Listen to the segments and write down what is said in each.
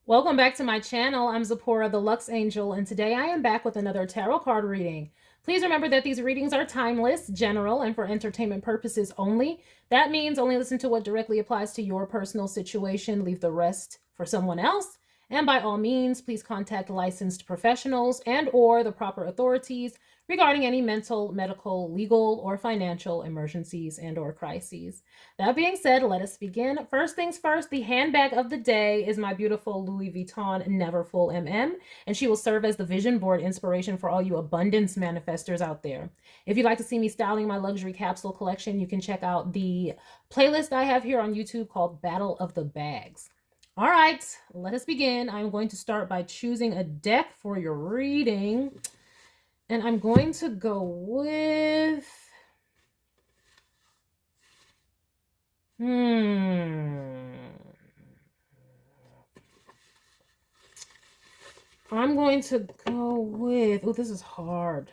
Welcome back to my channel. I'm Zipporah, the Lux Angel, and today I am back with another tarot card reading. Please remember that these readings are timeless, general, and for entertainment purposes only. That means only listen to what directly applies to your personal situation. Leave the rest for someone else. And by all means, please contact licensed professionals and or the proper authorities regarding any mental, medical, legal, or financial emergencies and or crises. That being said, let us begin. First things first, the handbag of the day is my beautiful Louis Vuitton Neverfull MM, and she will serve as the vision board inspiration for all you abundance manifestors out there. If you'd like to see me styling my luxury capsule collection, you can check out the playlist I have here on YouTube called Battle of the Bags. All right, let us begin. I'm going to start by choosing a deck for your reading, and I'm going to go with... I'm going to go with... Oh, this is hard.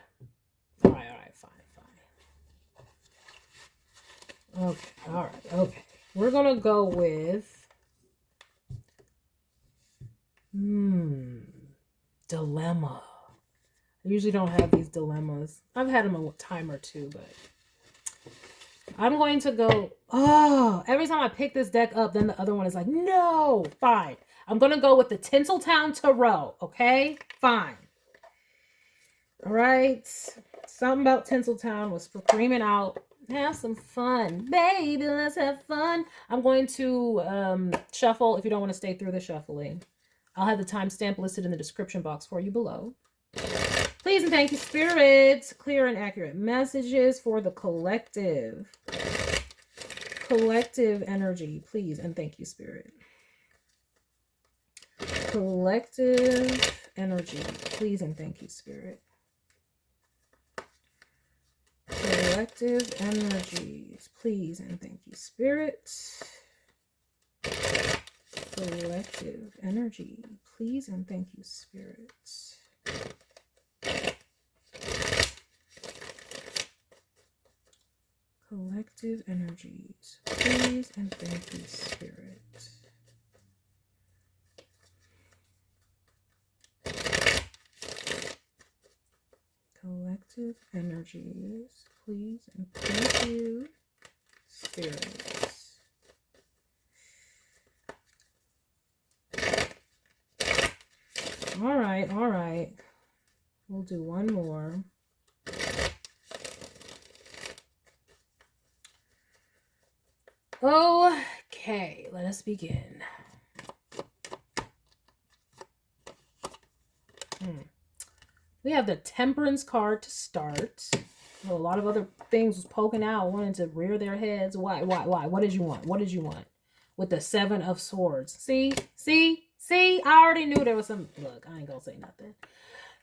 All right, fine. Okay, all right, okay. We're going to go with... Dilemma. I usually don't have these dilemmas. I've had them a time or two, but... I'm going to go... Oh, every time I pick this deck up, then the other one is like, no, fine. I'm going to go with the Tinseltown Tarot, okay? Fine. All right. Something about Tinseltown was screaming out, have some fun. Baby, let's have fun. I'm going to shuffle if you don't want to stay through the shuffling. I'll have the timestamp listed in the description box for you below. Please and thank you, Spirit. Clear and accurate messages for the collective. Collective energy, please and thank you, Spirit. Collective energy, please and thank you, Spirit. Collective energies, please and thank you, Spirit. Collective energy, please and thank you, Spirit. Collective energies, please and thank you, Spirit. Collective energies, please and thank you, Spirit. All right. We'll do one more. Okay, let us begin. We have the Temperance card to start. Well, a lot of other things was poking out, wanting to rear their heads. Why? What did you want? What did you want? With the Seven of Swords. See? I already knew there was some... Look, I ain't gonna say nothing.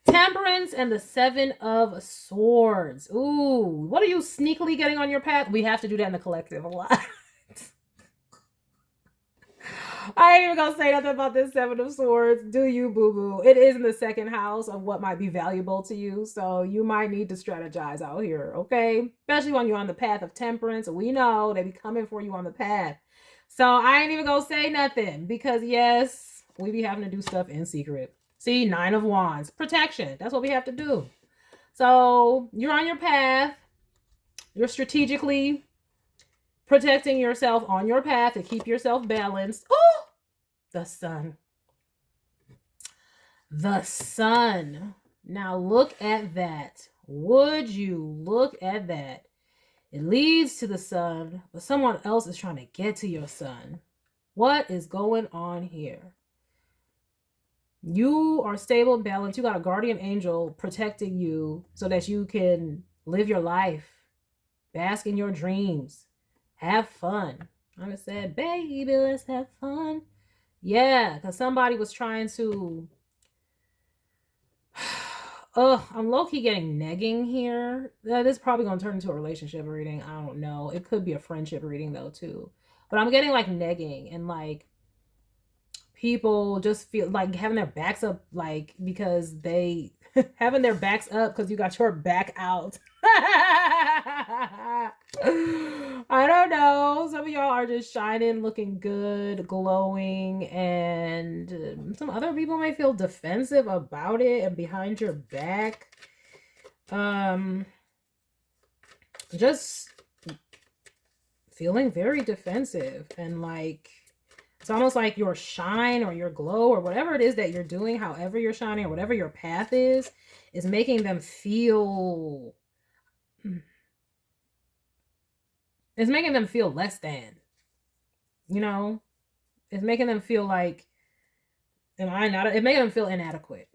Temperance and the Seven of Swords. Ooh, what are you sneakily getting on your path? We have to do that in the collective a lot. I ain't even gonna say nothing about this Seven of Swords. Do you, boo-boo? It is in the second house of what might be valuable to you, so you might need to strategize out here, okay? Especially when you're on the path of temperance. We know they be coming for you on the path. So I ain't even gonna say nothing because, yes, we be having to do stuff in secret. See, Nine of Wands. Protection. That's what we have to do. So you're on your path. You're strategically protecting yourself on your path to keep yourself balanced. Oh, the sun. The sun. Now look at that. Would you look at that? It leads to the sun, but someone else is trying to get to your sun. What is going on here? You are stable and balanced. You got a guardian angel protecting you so that you can live your life, bask in your dreams, have fun. I just said, baby, let's have fun. Yeah, because somebody was trying to... I'm low-key getting negging here. This is probably going to turn into a relationship reading. I don't know. It could be a friendship reading, though, too. But I'm getting, like, negging. And, like, people just feel like having their backs up, like, because they... having their backs up because you got your back out. I don't know. Some of y'all are just shining, looking good, glowing, and some other people may feel defensive about it and behind your back. Just feeling very defensive, and like it's almost like your shine or your glow or whatever it is that you're doing, however you're shining or whatever your path is making them feel, it's making them feel less than, you know, it's making them feel like, am I not, it's making them feel inadequate.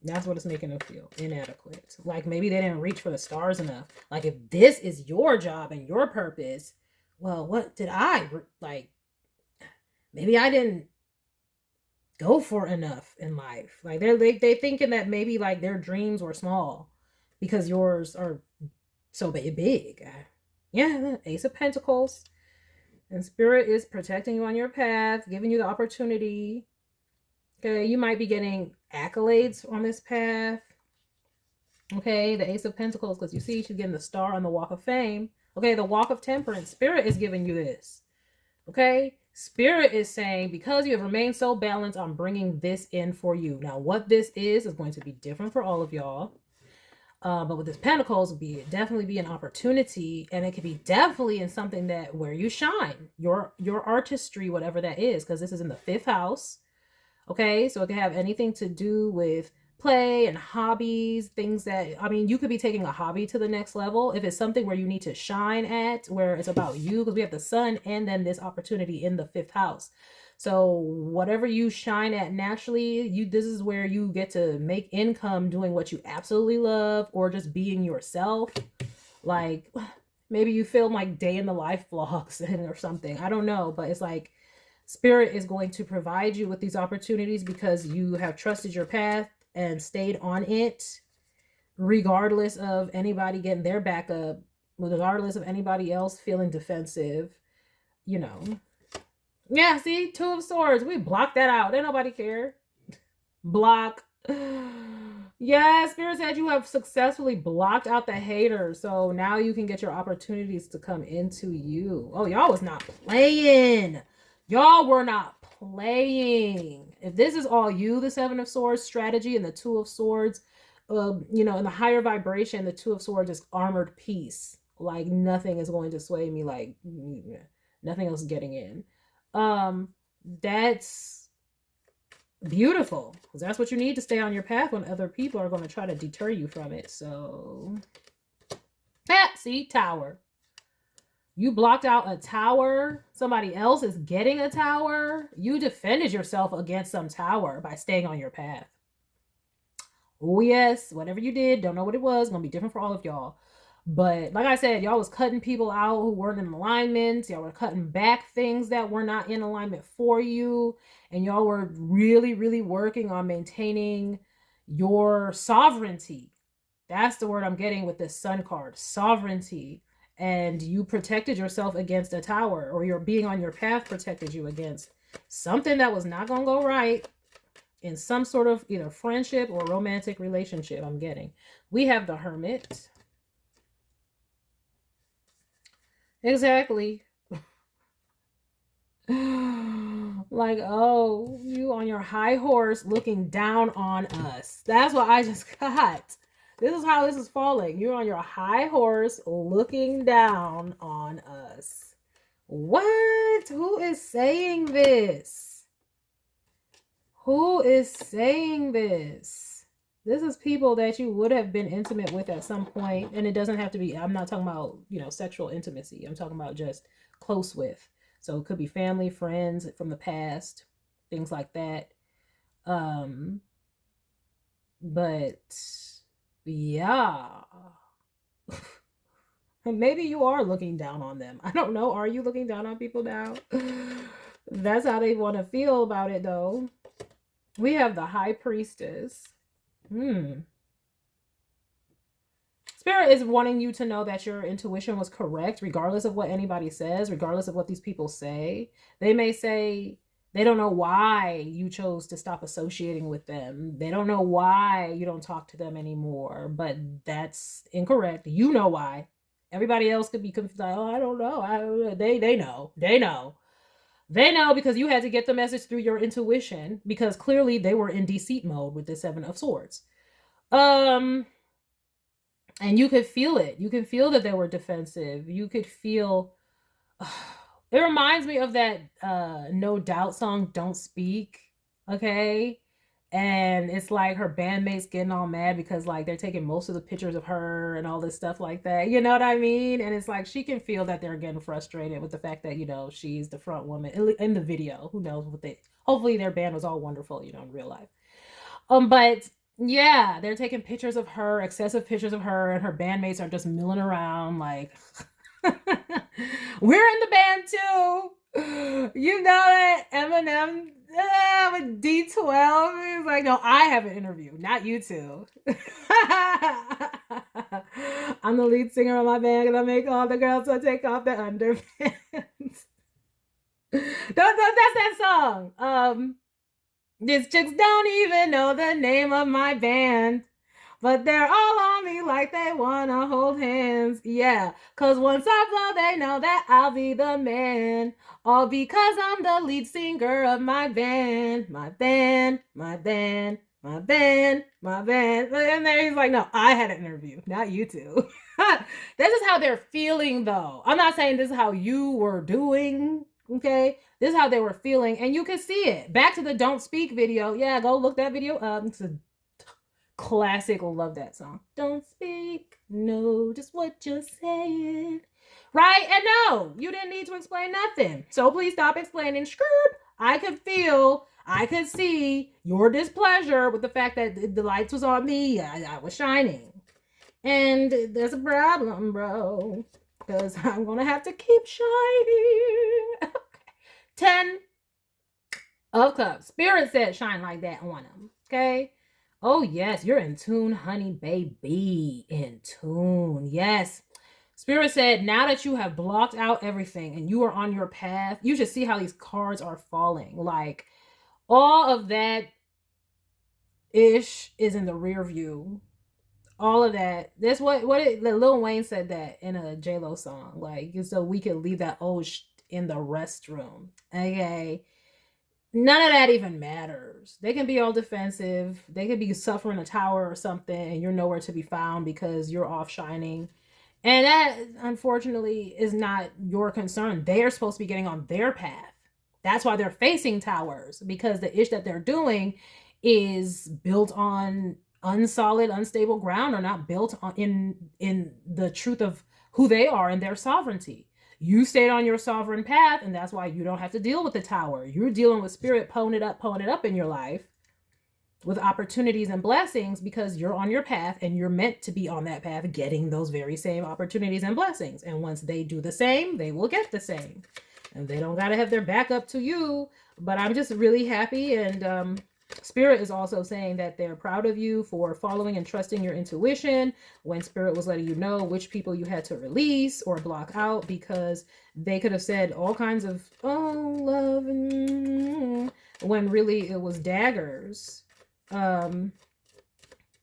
That's what it's making them feel, inadequate. Like maybe they didn't reach for the stars enough. Like if this is your job and your purpose, well, what did I, like, maybe I didn't go for enough in life. Like they thinking that maybe like their dreams were small because yours are so big. Yeah, Ace of Pentacles. And Spirit is protecting you on your path, giving you the opportunity. Okay, you might be getting accolades on this path. Okay, the Ace of Pentacles, because you see she's getting the star on the Walk of Fame. Okay, the Walk of Temperance. Spirit is giving you this. Okay, Spirit is saying, because you have remained so balanced, I'm bringing this in for you. Now, what this is going to be different for all of y'all. But with this Pentacles, will definitely be an opportunity, and it could be definitely in something that where you shine, your artistry, whatever that is, because this is in the 5th house. Okay, so it could have anything to do with play and hobbies, things that, I mean, you could be taking a hobby to the next level if it's something where you need to shine at, where it's about you, because we have the sun and then this opportunity in the 5th house. So whatever you shine at naturally, this is where you get to make income doing what you absolutely love, or just being yourself. Like maybe you film like day in the life vlogs or something. I don't know, but it's like Spirit is going to provide you with these opportunities because you have trusted your path and stayed on it, regardless of anybody getting their back up, regardless of anybody else feeling defensive, you know. Yeah, see, 2 of Swords. We blocked that out. Didn't nobody care. Block. Yeah, Spirit said you have successfully blocked out the haters. So now you can get your opportunities to come into you. Oh, y'all was not playing. Y'all were not playing. If this is all you, the 7 of Swords strategy and the 2 of Swords, you know, in the higher vibration, the 2 of Swords is armored peace. Like nothing is going to sway me. Like nothing else getting in. That's beautiful, because that's what you need to stay on your path when other people are going to try to deter you from it. So see, Tower. You blocked out a tower. Somebody else is getting a tower. You defended yourself against some tower by staying on your path. Oh yes, whatever you did, don't know what it was, gonna be different for all of y'all. But like I said, y'all was cutting people out who weren't in alignment. Y'all were cutting back things that were not in alignment for you. And y'all were really, really working on maintaining your sovereignty. That's the word I'm getting with this Sun card, sovereignty. And you protected yourself against a tower, or your being on your path protected you against something that was not going to go right in some sort of either friendship or romantic relationship. I'm getting. We have the Hermit. Exactly. Like, oh, you on your high horse looking down on us. That's what I just got. This is how this is falling. You're on your high horse looking down on us. What? Who is saying this? Who is saying this? This is people that you would have been intimate with at some point. And it doesn't have to be, I'm not talking about, you know, sexual intimacy. I'm talking about just close with. So it could be family, friends from the past, things like that. But yeah. Maybe you are looking down on them. I don't know. Are you looking down on people now? That's how they want to feel about it, though. We have the High Priestess. Spirit is wanting you to know that your intuition was correct, regardless of what anybody says, regardless of what these people say. They may say they don't know why you chose to stop associating with them. They don't know why you don't talk to them anymore, but that's incorrect. You know why. Everybody else could be confused. Like, oh, I don't know. They know. They know. They know because you had to get the message through your intuition, because clearly they were in deceit mode with the Seven of Swords. And you could feel it. You can feel that they were defensive. You could feel it reminds me of that No Doubt song, Don't Speak. Okay. And it's like her bandmates getting all mad because like they're taking most of the pictures of her and all this stuff like that. You know what I mean? And it's like she can feel that they're getting frustrated with the fact that, you know, she's the front woman in the video. Who knows what they hopefully their band was all wonderful, you know, in real life. But yeah, they're taking pictures of her, excessive pictures of her, and her bandmates are just milling around like we're in the band too. You know that Eminem with D12 is like, no, I have an interview, not you two. I'm the lead singer of my band, and I make all the girls to take off their underpants. That's that song. These chicks don't even know the name of my band, but they're all on me like they wanna hold hands. Yeah, cause once I blow, they know that I'll be the man. All because I'm the lead singer of my band. My band, my band, my band, my band. And then he's like, no, I had an interview, not you two. This is how they're feeling, though. I'm not saying this is how you were doing, okay? This is how they were feeling, and you can see it. Back to the Don't Speak video. Yeah, go look that video up. It's a classic. Love that song. Don't speak. Know just what you're saying. Right? And no, you didn't need to explain nothing. So please stop explaining. Skirt. I could feel, I could see your displeasure with the fact that the lights was on me. I was shining. And there's a problem, bro. Because I'm going to have to keep shining. 10 of Cups. Spirit said shine like that on them. Okay? Oh, yes. You're in tune, honey, baby. In tune. Yes. Spirit said, now that you have blocked out everything and you are on your path, you should see how these cards are falling. Like, all of that ish is in the rear view. All of that. That's what Lil Wayne said that in a J-Lo song. Like, so we could leave that old in the restroom. Okay? None of that even matters. They can be all defensive. They could be suffering a tower or something, and you're nowhere to be found because you're off shining. And that, unfortunately, is not your concern. They are supposed to be getting on their path. That's why they're facing towers, because the ish that they're doing is built on unsolid, unstable ground, or not built on in the truth of who they are and their sovereignty. You stayed on your sovereign path, and that's why you don't have to deal with the tower. You're dealing with spirit pulling it up in your life with opportunities and blessings because you're on your path and you're meant to be on that path getting those very same opportunities and blessings. And once they do the same, they will get the same. And they don't got to have their back up to you. But I'm just really happy, and Spirit is also saying that they're proud of you for following and trusting your intuition when Spirit was letting you know which people you had to release or block out, because they could have said all kinds of, oh, love, when really it was daggers,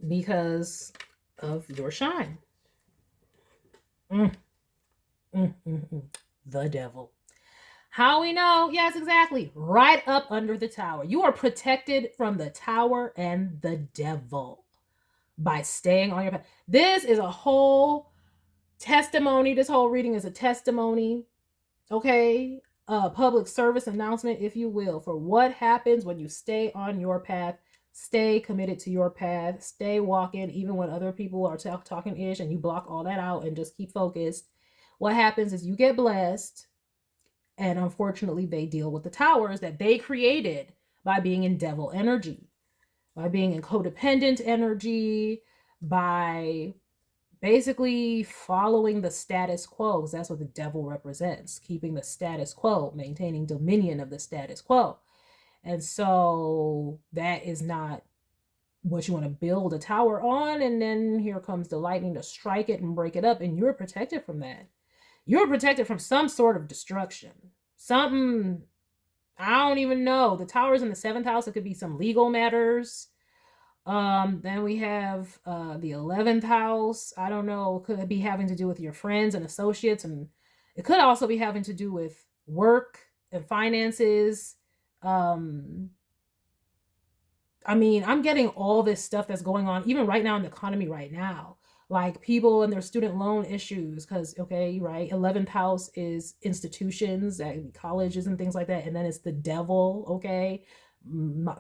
because of your shine. The devil. How we know? Yes, exactly. Right up under the tower. You are protected from the tower and the devil by staying on your path. This is a whole testimony. This whole reading is a testimony, okay? A public service announcement, if you will, for what happens when you stay on your path. Stay committed to your path. Stay walking, even when other people are talking ish, and you block all that out and just keep focused. What happens is you get blessed. And unfortunately, they deal with the towers that they created by being in devil energy, by being in codependent energy, by basically following the status quo, because that's what the devil represents, keeping the status quo, maintaining dominion of the status quo. And so that is not what you want to build a tower on. And then here comes the lightning to strike it and break it up. And you're protected from that. You're protected from some sort of destruction. Something, I don't even know. The tower's in the 7th house. It could be some legal matters. Then we have the 11th house. I don't know, could be having to do with your friends and associates, and it could also be having to do with work and finances. Um, I mean, I'm getting all this stuff that's going on, even right now in the economy right now. Like people and their student loan issues, because, okay, right, 11th house is institutions, colleges and things like that. And then it's the devil, okay,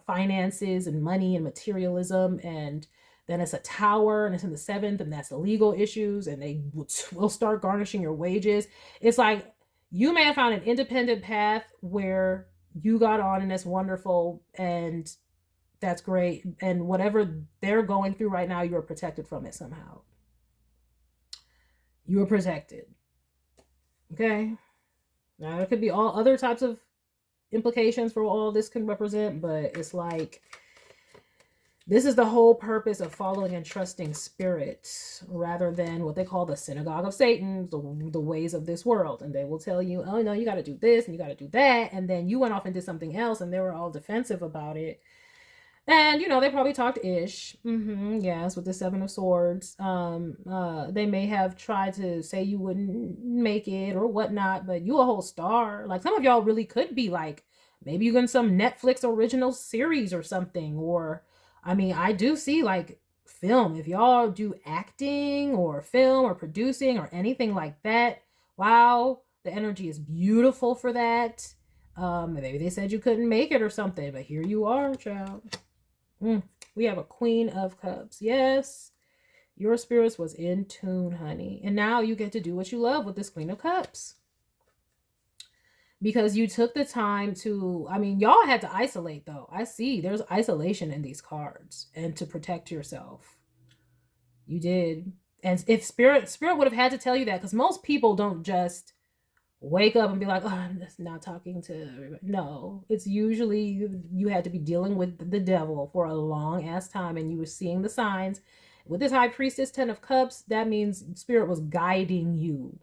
finances and money and materialism. And then it's a tower and it's in the 7th, and that's the legal issues. And they will start garnishing your wages. It's like you may have found an independent path where you got on, and that's wonderful. And that's great. And whatever they're going through right now, you're protected from it somehow. You're protected. Okay. Now, there could be all other types of implications for what all this can represent, but it's like this is the whole purpose of following and trusting spirit rather than what they call the synagogue of Satan, the ways of this world. And they will tell you, oh, no, you got to do this and you got to do that. And then you went off and did something else, and they were all defensive about it. And, you know, they probably talked ish. Yes, with the 7 of Swords. They may have tried to say you wouldn't make it or whatnot, but you a whole star. Like, some of y'all really could be like, maybe you in some Netflix original series or something. Or, I mean, I do see like film. If y'all do acting or film or producing or anything like that, wow, the energy is beautiful for that. Maybe they said you couldn't make it or something, but here you are, child. We have a Queen of Cups. Yes, your spirits was in tune, honey. And now you get to do what you love with this Queen of Cups. Because you took the time to, I mean, y'all had to isolate, though. I see there's isolation in these cards, and to protect yourself. You did. And if Spirit would have had to tell you that, because most people don't just wake up and be like, oh, I'm just not talking to everybody. No, it's usually you had to be dealing with the devil for a long ass time, and you were seeing the signs. With this High Priestess, 10 of Cups, that means Spirit was guiding you,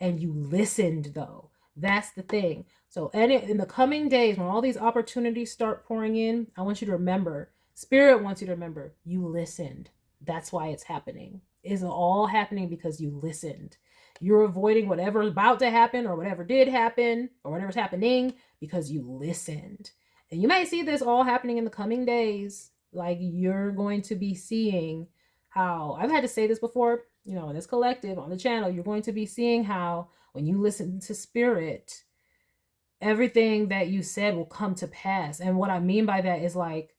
and you listened, though. That's the thing. So in the coming days, when all these opportunities start pouring in, I want you to remember, Spirit wants you to remember, you listened. That's why it's happening. It's all happening because you listened. You're avoiding whatever's about to happen or whatever did happen or whatever's happening because you listened. And you may see this all happening in the coming days. Like, you're going to be seeing how, I've had to say this before, you know, in this collective on the channel, you're going to be seeing how when you listen to Spirit, everything that you said will come to pass. And what I mean by that is, like,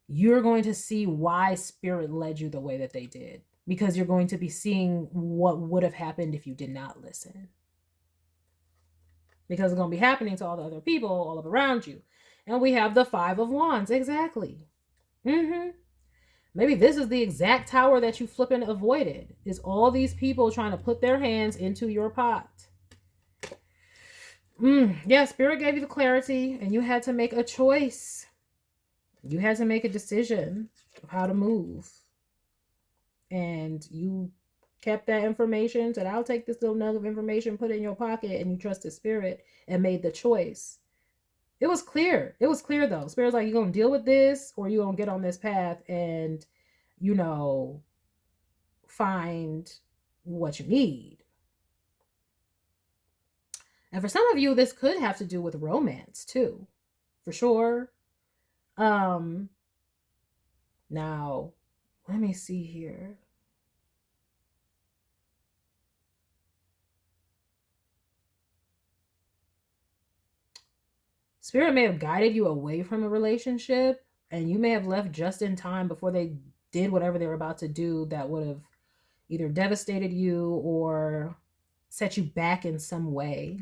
you're going to see why Spirit led you the way that they did. Because you're going to be seeing what would have happened if you did not listen. Because it's going to be happening to all the other people all around you. And we have the 5 of Wands. Exactly. Maybe this is the exact tower that you flipping avoided. Is all these people trying to put their hands into your pot. Yeah, Spirit gave you the clarity, and you had to make a choice. You had to make a decision of how to move. And you kept that information, said, I'll take this little nugget of information, put it in your pocket, and you trusted Spirit and made the choice. It was clear. It was clear, though. Spirit's like, you're going to deal with this, or you're going to get on this path and, you know, find what you need. And for some of you, this could have to do with romance, too. For sure. Now, let me see here. Spirit may have guided you away from a relationship, and you may have left just in time before they did whatever they were about to do that would have either devastated you or set you back in some way.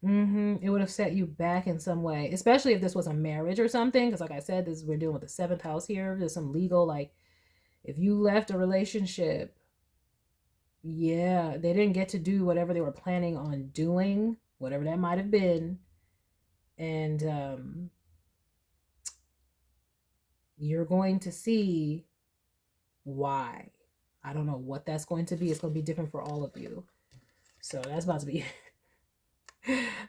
It would have set you back in some way, especially if this was a marriage or something. Because like I said, we're dealing with the 7th house here. There's some legal, like, if you left a relationship, yeah, they didn't get to do whatever they were planning on doing, whatever that might have been. And you're going to see why. I don't know what that's going to be. It's going to be different for all of you. So that's about to be...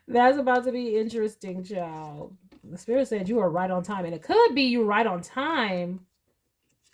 that's about to be interesting, child. The Spirit said you are right on time. And it could be you right on time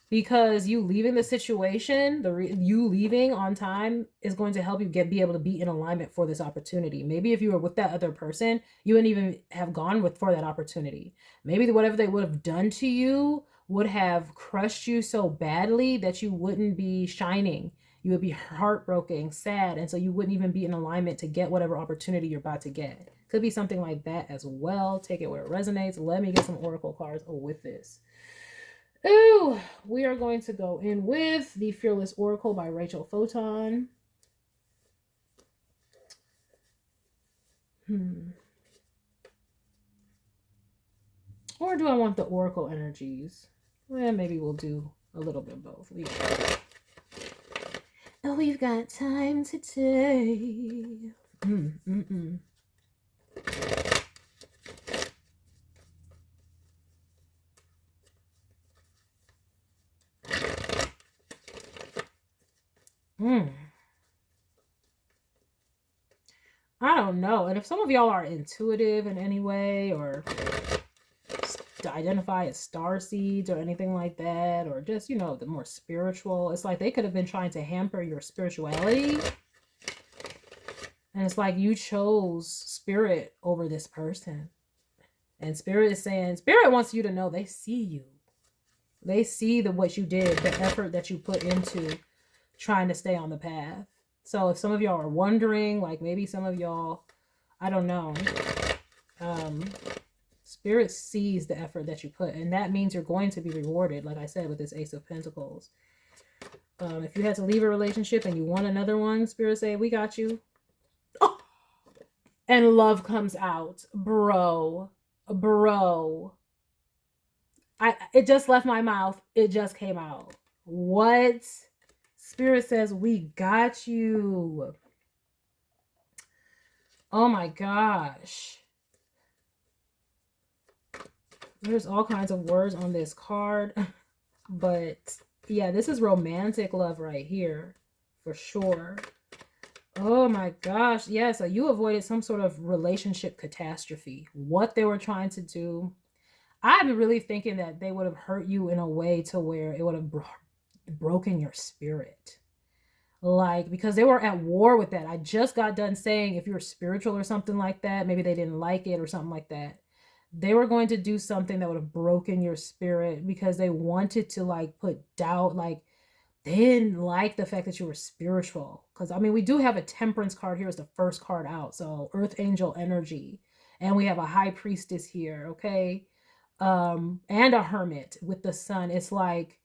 because you leaving the situation, you leaving on time is going to help you be able to be in alignment for this opportunity. Maybe if you were with that other person, you wouldn't even have gone for that opportunity. Maybe whatever they would have done to you would have crushed you so badly that you wouldn't be shining. You would be heartbroken, sad, and so you wouldn't even be in alignment to get whatever opportunity you're about to get. Could be something like that as well. Take it where it resonates. Let me get some oracle cards with this. Ooh, we are going to go in with the Fearless Oracle by Rachel Photon. Or do I want the Oracle energies? Well, maybe we'll do a little bit of both. We've got time today. I don't know. And if some of y'all are intuitive in any way or identify as star seeds or anything like that, or just, you know, the more spiritual, it's like they could have been trying to hamper your spirituality. And it's like you chose Spirit over this person. And Spirit is saying, Spirit wants you to know they see you. They see what you did, the effort that you put into trying to stay on the path. So if some of y'all are wondering, like maybe some of y'all, I don't know, Spirit sees the effort that you put, and that means you're going to be rewarded, like I said, with this Ace of Pentacles. If you had to leave a relationship and you want another one, Spirit say, we got you. Oh! And love comes out. Bro. It just left my mouth. It just came out. What? Spirit says, we got you. Oh my gosh. There's all kinds of words on this card. But yeah, this is romantic love right here. For sure. Oh my gosh. Yeah, so you avoided some sort of relationship catastrophe. What they were trying to do. I'm really thinking that they would have hurt you in a way to where it would have broken your spirit. Like, because they were at war with that. I just got done saying if you're spiritual or something like that, maybe they didn't like it or something like that. They were going to do something that would have broken your spirit because they wanted to like put doubt, like they didn't like the fact that you were spiritual. Because I mean, we do have a Temperance card here as the first card out. So Earth Angel energy. And we have a High Priestess here, okay? And a Hermit with the Sun. It's like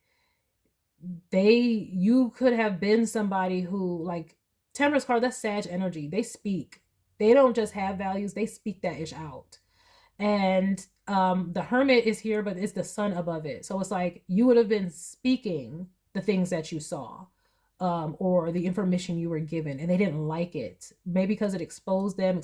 you could have been somebody who, like, Temperance card, that's Sag energy. They speak. They don't just have values, they speak that ish out. And the Hermit is here, but it's the Sun above it. So it's like you would have been speaking the things that you saw, or the information you were given, and they didn't like it. Maybe because it exposed them,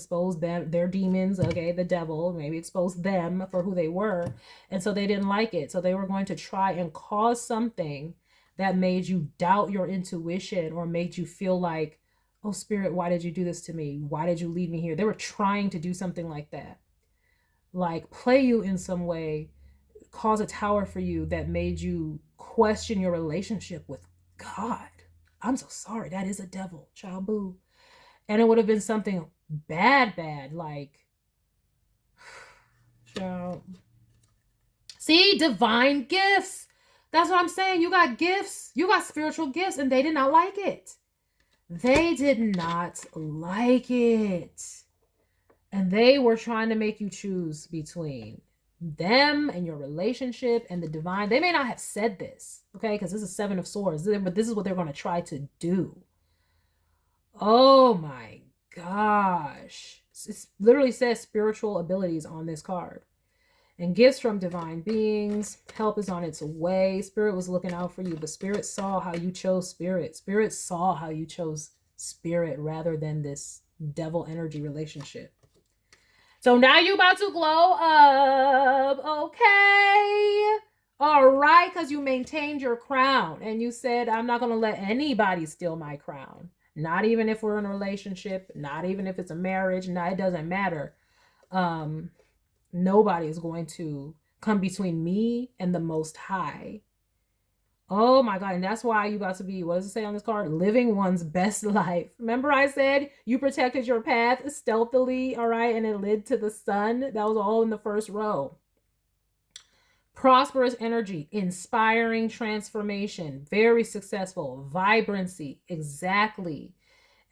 their demons, okay, the devil, maybe exposed them for who they were. And so they didn't like it. So they were going to try and cause something that made you doubt your intuition or made you feel like, oh, Spirit, why did you do this to me? Why did you leave me here? They were trying to do something like that. Like play you in some way, cause a tower for you that made you question your relationship with God. I'm so sorry. That is a devil, child boo. And it would have been something bad, like, child. See, divine gifts. That's what I'm saying. You got gifts. You got spiritual gifts, and they did not like it. They did not like it. And they were trying to make you choose between them and your relationship and the divine. They may not have said this, okay, because this is Seven of Swords, but this is what they're going to try to do. Oh my gosh. It literally says spiritual abilities on this card. And gifts from divine beings. Help is on its way. Spirit was looking out for you, but Spirit saw how you chose Spirit. Spirit saw how you chose Spirit rather than this devil energy relationship. So now you about to glow up, okay? All right, because you maintained your crown. And you said, I'm not going to let anybody steal my crown. Not even if we're in a relationship. Not even if it's a marriage. No, it doesn't matter. Nobody is going to come between me and the Most High. Oh my God. And that's why you got to be, what does it say on this card? Living one's best life. Remember I said you protected your path stealthily, all right? And it led to the sun. That was all in the first row. Prosperous energy, inspiring transformation, very successful, vibrancy, exactly.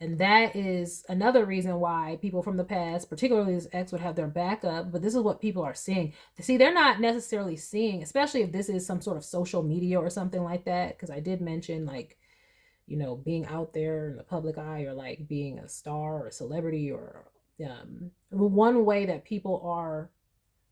And that is another reason why people from the past, particularly this ex, would have their backup. But this is what people are seeing. See, they're not necessarily seeing, especially if this is some sort of social media or something like that. Because I did mention, like, you know, being out there in the public eye, or like being a star or a celebrity, or one way that people are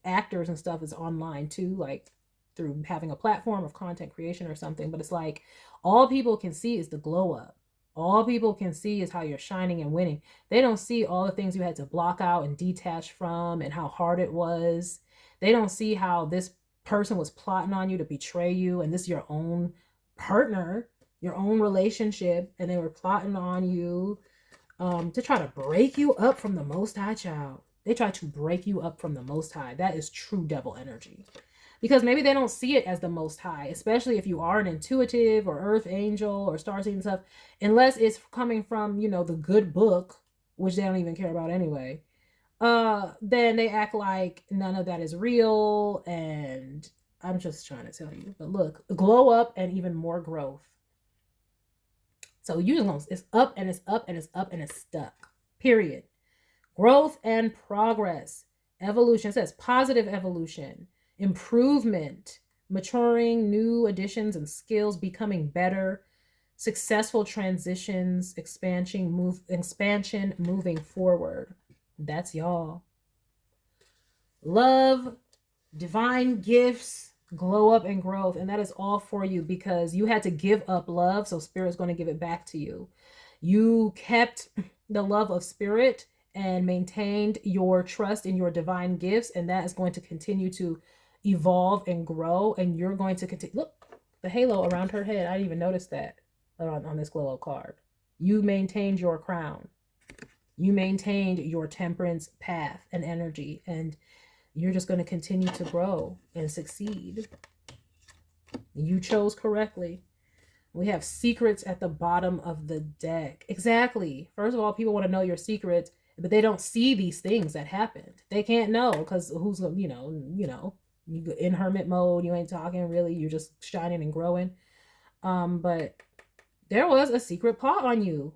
actors and stuff is online too, like through having a platform of content creation or something. But it's like all people can see is the glow up. All people can see is how you're shining and winning. They don't see all the things you had to block out and detach from and how hard it was. They don't see how this person was plotting on you to betray you, and this is your own partner, your own relationship, and they were plotting on you to try to break you up from the Most High, child. They try to break you up from the Most High. That is true devil energy. Because maybe they don't see it as the Most High, especially if you are an intuitive or earth angel or star seed and stuff, unless it's coming from, you know, the good book, which they don't even care about anyway. Then they act like none of that is real, and I'm just trying to tell you. But look, glow up and even more growth. So you just gonna, it's up and it's up and it's up and it's stuck. Period. Growth and progress. Evolution. It says positive evolution. Improvement, maturing, new additions and skills, becoming better, successful transitions, expansion, moving forward. That's y'all. Love, divine gifts, glow up and growth. And that is all for you because you had to give up love. So Spirit's going to give it back to you. You kept the love of Spirit and maintained your trust in your divine gifts. And that is going to continue to evolve and grow, and you're going to continue. Look, the halo around her head. I didn't even notice that on this glow up card. You maintained your crown. You maintained your temperance path and energy, and you're just going to continue to grow and succeed. You chose correctly. We have secrets at the bottom of the deck. Exactly. First of all, people want to know your secrets, but they don't see these things that happened. They can't know because who's, you know, you in hermit mode, you ain't talking really, you're just shining and growing. But there was a secret plot on you.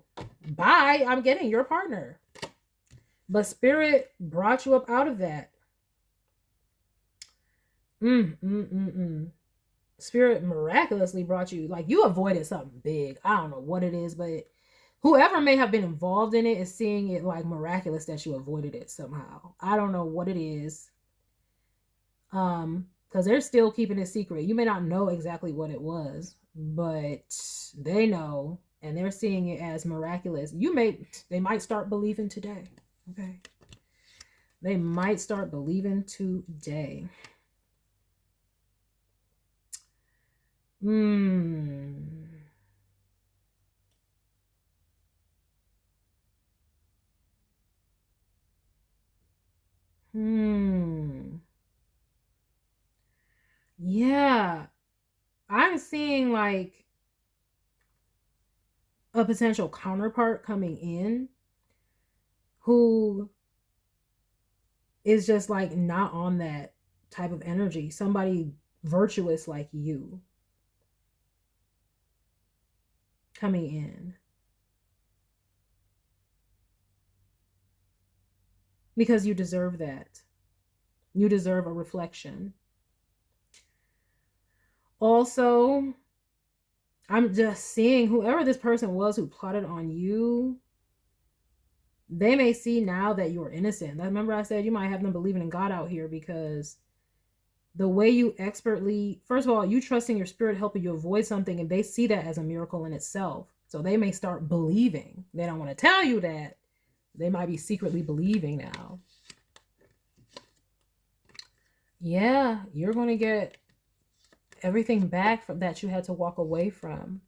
Bye, I'm getting your partner. But Spirit brought you up out of that. Spirit miraculously brought you, like you avoided something big. I don't know what it is, but whoever may have been involved in it is seeing it like miraculous that you avoided it somehow. I don't know what it is. Because they're still keeping it secret. You may not know exactly what it was, but they know, and they're seeing it as miraculous. They might start believing today. Okay. They might start believing today. Yeah. I'm seeing like a potential counterpart coming in who is just like not on that type of energy. Somebody virtuous like you coming in. Because you deserve that. You deserve a reflection. Also, I'm just seeing whoever this person was who plotted on you, they may see now that you're innocent. Remember I said you might have them believing in God out here because the way you expertly, first of all, you trusting your spirit helping you avoid something, and they see that as a miracle in itself. So they may start believing. They don't want to tell you that. They might be secretly believing now. Yeah, you're going to get everything back from that you had to walk away from.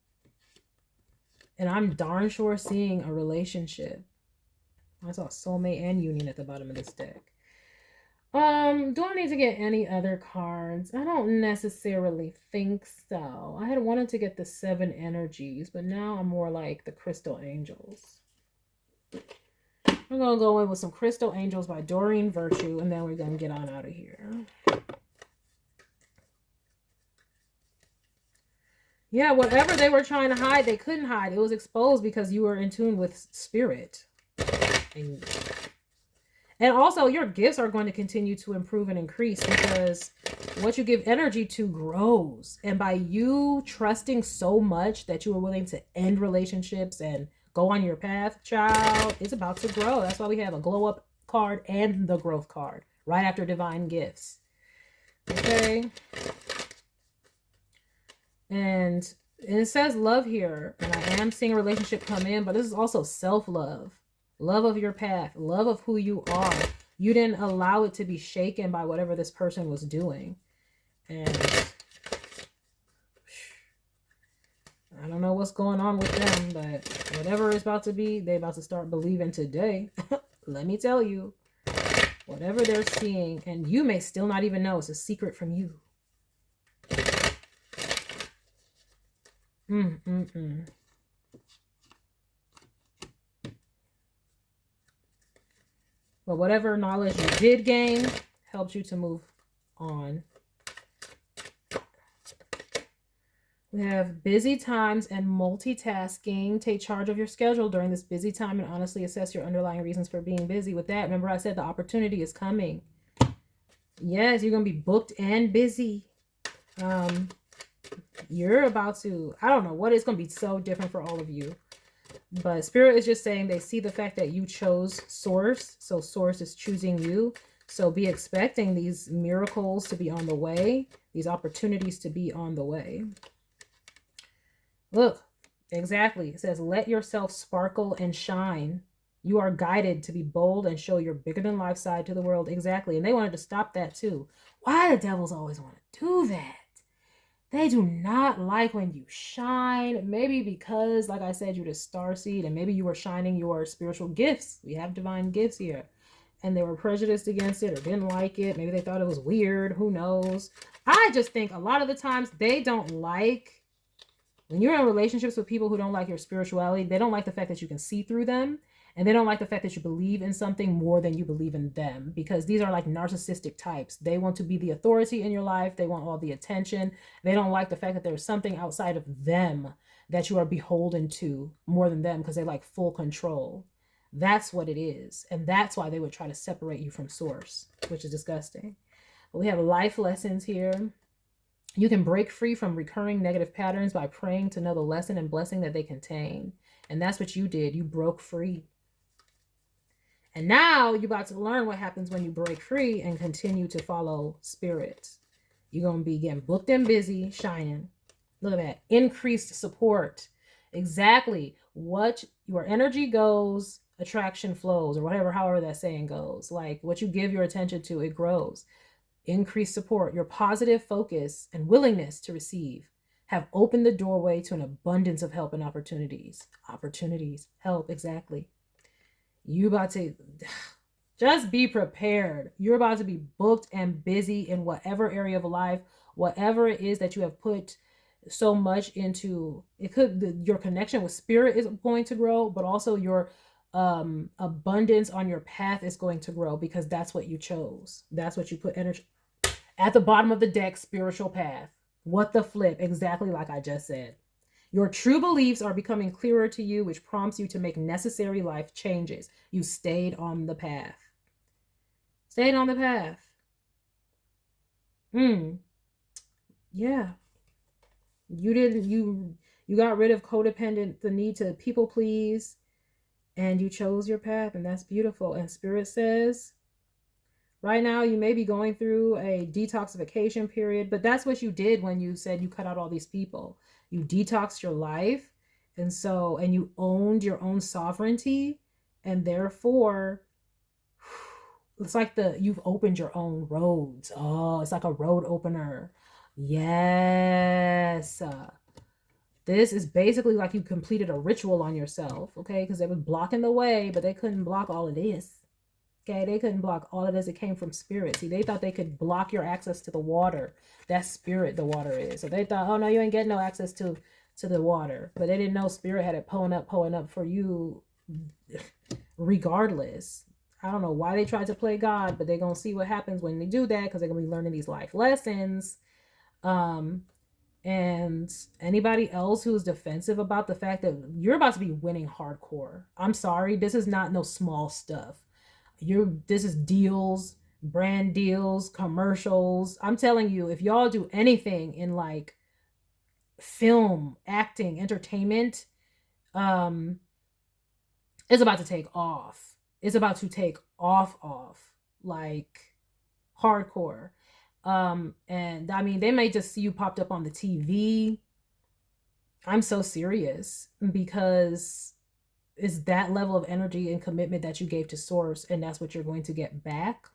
And I'm darn sure seeing a relationship. I saw soulmate and union at the bottom of this deck. Do I need to get any other cards? I don't necessarily think so. I had wanted to get the 7 energies, but now I'm more like the crystal angels. We're going to go in with some crystal angels by Doreen Virtue, and then we're going to get on out of here. Yeah, whatever they were trying to hide, they couldn't hide. It was exposed because you were in tune with spirit. And also, your gifts are going to continue to improve and increase because what you give energy to grows. And by you trusting so much that you are willing to end relationships and go on your path, child, it's about to grow. That's why we have a glow up card and the growth card right after divine gifts. Okay. And it says love here, and I am seeing a relationship come in, but this is also self-love, love of your path, love of who you are. You didn't allow it to be shaken by whatever this person was doing. And I don't know what's going on with them, but whatever is about to be, they're about to start believing today. Let me tell you, whatever they're seeing, and you may still not even know, it's a secret from you. But whatever knowledge you did gain helps you to move on. We have busy times and multitasking. Take charge of your schedule during this busy time and honestly assess your underlying reasons for being busy. With that, remember I said the opportunity is coming. Yes, you're going to be booked and busy. You're about to, I don't know what, it's going to be so different for all of you. But Spirit is just saying they see the fact that you chose Source. So Source is choosing you. So be expecting these miracles to be on the way. These opportunities to be on the way. Look, exactly. It says, let yourself sparkle and shine. You are guided to be bold and show your bigger than life side to the world. Exactly. And they wanted to stop that too. Why the devils always want to do that? They do not like when you shine. Maybe because, like I said, you're the starseed and maybe you were shining your spiritual gifts. We have divine gifts here. And they were prejudiced against it or didn't like it. Maybe they thought it was weird. Who knows? I just think a lot of the times they don't like, when you're in relationships with people who don't like your spirituality, they don't like the fact that you can see through them. And they don't like the fact that you believe in something more than you believe in them, because these are like narcissistic types. They want to be the authority in your life. They want all the attention. They don't like the fact that there's something outside of them that you are beholden to more than them, because they like full control. That's what it is. And that's why they would try to separate you from Source, which is disgusting. But we have life lessons here. You can break free from recurring negative patterns by praying to know the lesson and blessing that they contain. And that's what you did. You broke free. And now you're about to learn what happens when you break free and continue to follow Spirit. You're going to be getting booked and busy, shining. Look at that. Increased support. Exactly. What your energy goes, attraction flows, or whatever, however that saying goes. Like what you give your attention to, it grows. Increased support. Your positive focus and willingness to receive have opened the doorway to an abundance of help and opportunities. Opportunities. Help. Exactly. You about to just be prepared. You're about to be booked and busy in whatever area of life, whatever it is that you have put so much into. It could, your connection with Spirit is going to grow, but also your abundance on your path is going to grow, because that's what you chose. That's what you put energy at the bottom of the deck. Spiritual path. What the flip? Exactly like I just said. Your true beliefs are becoming clearer to you, which prompts you to make necessary life changes. You stayed on the path. Stayed on the path. Yeah. You got rid of codependent, the need to people please, and you chose your path, and that's beautiful. And Spirit says, right now you may be going through a detoxification period, but that's what you did when you said you cut out all these people. You detoxed your life, and you owned your own sovereignty, and therefore it's like you've opened your own roads. Oh, it's like a road opener. Yes. This is basically like you completed a ritual on yourself, okay? Because they was blocking the way, but they couldn't block all of this. Okay, they couldn't block all of this. It came from spirit. See, they thought they could block your access to the water. That's spirit, the water is. So they thought, oh no, you ain't getting no access to the water. But they didn't know spirit had it pulling up for you regardless. I don't know why they tried to play God, but they're going to see what happens when they do that, because they're going to be learning these life lessons. And anybody else who's defensive about the fact that you're about to be winning hardcore, I'm sorry, this is not no small stuff. This is deals, brand deals, commercials. I'm telling you, if y'all do anything in like film, acting, entertainment, it's about to take off. It's about to take off like hardcore. And I mean, they may just see you popped up on the TV. I'm so serious, because it's that level of energy and commitment that you gave to source, and that's what you're going to get back.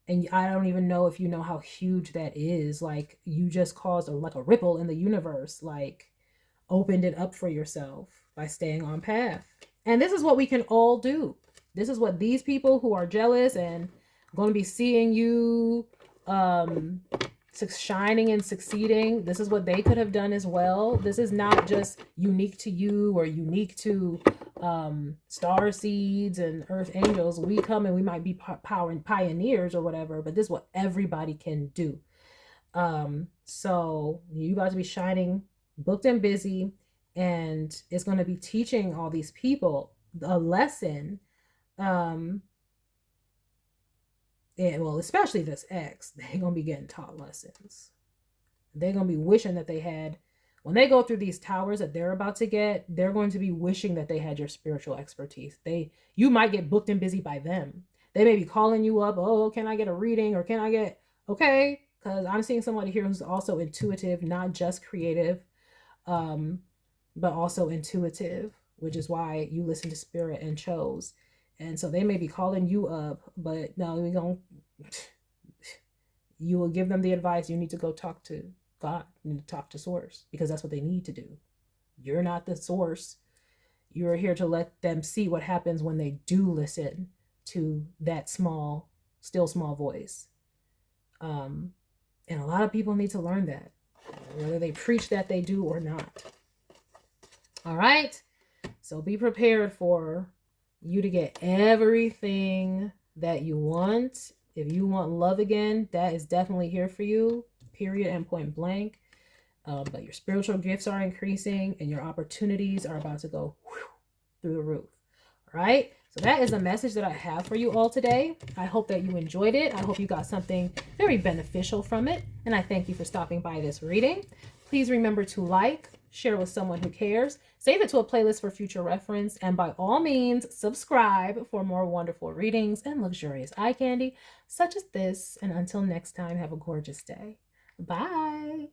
And I don't even know if you know how huge that is. Like, you just caused like a ripple in the universe, like opened it up for yourself by staying on path. And this is what we can all do. This is what these people who are jealous and going to be seeing you shining and succeeding, this is what they could have done as well. This is not just unique to you or unique to star seeds and earth angels. We come and we might be pioneers or whatever, but this is what everybody can do. So you about to be shining, booked and busy, and it's going to be teaching all these people a lesson. And well, especially this ex, they're going to be getting taught lessons. They're going to be wishing that they had, when they go through these towers that they're about to get, they're going to be wishing that they had your spiritual expertise. You might get booked and busy by them. They may be calling you up, oh, can I get a reading? Or can I get, okay, because I'm seeing somebody here who's also intuitive, not just creative, but also intuitive, which is why you listen to spirit and chose. And so they may be calling you up, but no, you will give them the advice. You need to go talk to God. You need to talk to source, because that's what they need to do. You're not the source. You're here to let them see what happens when they do listen to that still small voice. And a lot of people need to learn that, whether they preach that they do or not. All right. So be prepared for you to get everything that you want. If you want love again, that is definitely here for you, period and point blank. But your spiritual gifts are increasing and your opportunities are about to go through the roof. All right. So that is a message that I have for you all today. I hope that you enjoyed it. I hope you got something very beneficial from it. And I thank you for stopping by this reading. Please remember to like, share with someone who cares, save it to a playlist for future reference, and by all means, subscribe for more wonderful readings and luxurious eye candy such as this. And until next time, have a gorgeous day. Bye.